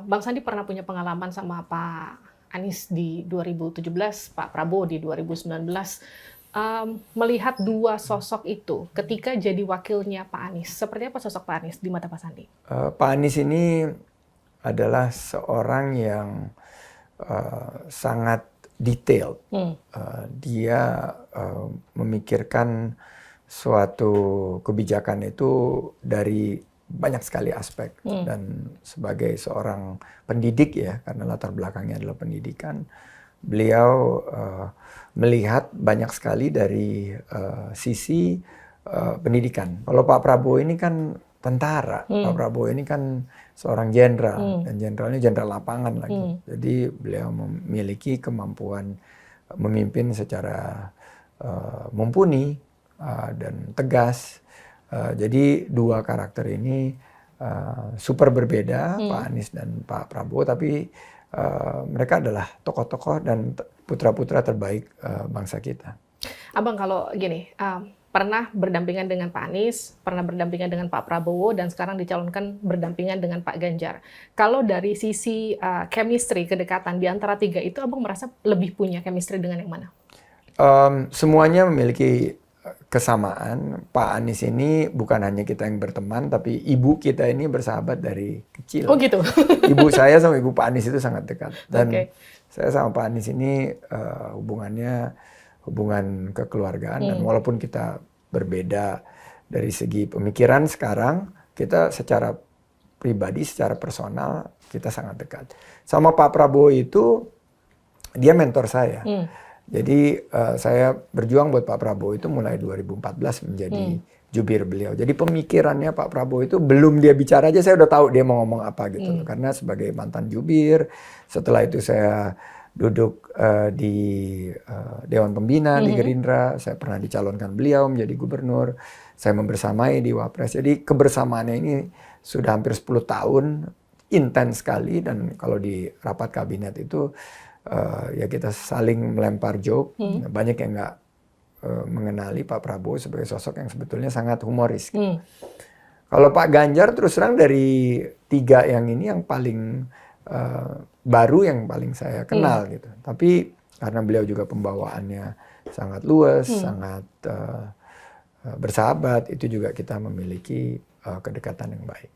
Bang Sandi pernah punya pengalaman sama Pak Anies di 2017, Pak Prabowo di 2019. Melihat dua sosok itu ketika jadi wakilnya Pak Anies, seperti apa sosok Pak Anies di mata Pak Sandi? Pak Anies ini adalah seorang yang sangat detail. Dia memikirkan suatu kebijakan itu dari banyak sekali aspek. Dan sebagai seorang pendidik ya, karena latar belakangnya adalah pendidikan, beliau melihat banyak sekali dari sisi pendidikan. Kalau Pak Prabowo ini kan tentara, Pak Prabowo ini kan seorang jenderal, dan jenderalnya jenderal lapangan lagi. Jadi beliau memiliki kemampuan memimpin secara mumpuni dan tegas. Jadi dua karakter ini super berbeda, Pak Anies dan Pak Prabowo, tapi mereka adalah tokoh-tokoh dan putra-putra terbaik bangsa kita. Abang kalau gini, pernah berdampingan dengan Pak Anies, pernah berdampingan dengan Pak Prabowo, dan sekarang dicalonkan berdampingan dengan Pak Ganjar. Kalau dari sisi chemistry, kedekatan di antara tiga itu, Abang merasa lebih punya chemistry dengan yang mana? Semuanya memiliki kesamaan. Pak Anies ini bukan hanya kita yang berteman, tapi ibu kita ini bersahabat dari kecil. Oh gitu? Ibu saya sama ibu Pak Anies itu sangat dekat. Dan saya sama Pak Anies ini hubungan kekeluargaan. Dan walaupun kita berbeda dari segi pemikiran sekarang, kita secara pribadi, secara personal, kita sangat dekat. Sama Pak Prabowo itu, dia mentor saya. Jadi saya berjuang buat Pak Prabowo itu mulai 2014 menjadi jubir beliau. Jadi pemikirannya Pak Prabowo itu belum dia bicara aja saya udah tahu dia mau ngomong apa gitu. Karena sebagai mantan jubir, setelah itu saya duduk di Dewan Pembina di Gerindra, saya pernah dicalonkan beliau menjadi gubernur, saya membersamai di Wapres. Jadi kebersamaannya ini sudah hampir 10 tahun, intens sekali, dan kalau di rapat kabinet itu ya kita saling melempar joke. Banyak yang nggak mengenali Pak Prabowo sebagai sosok yang sebetulnya sangat humoris. Kalau Pak Ganjar terus terang dari tiga yang ini yang paling baru, yang paling saya kenal gitu. Tapi karena beliau juga pembawaannya sangat luas, sangat bersahabat, itu juga kita memiliki kedekatan yang baik.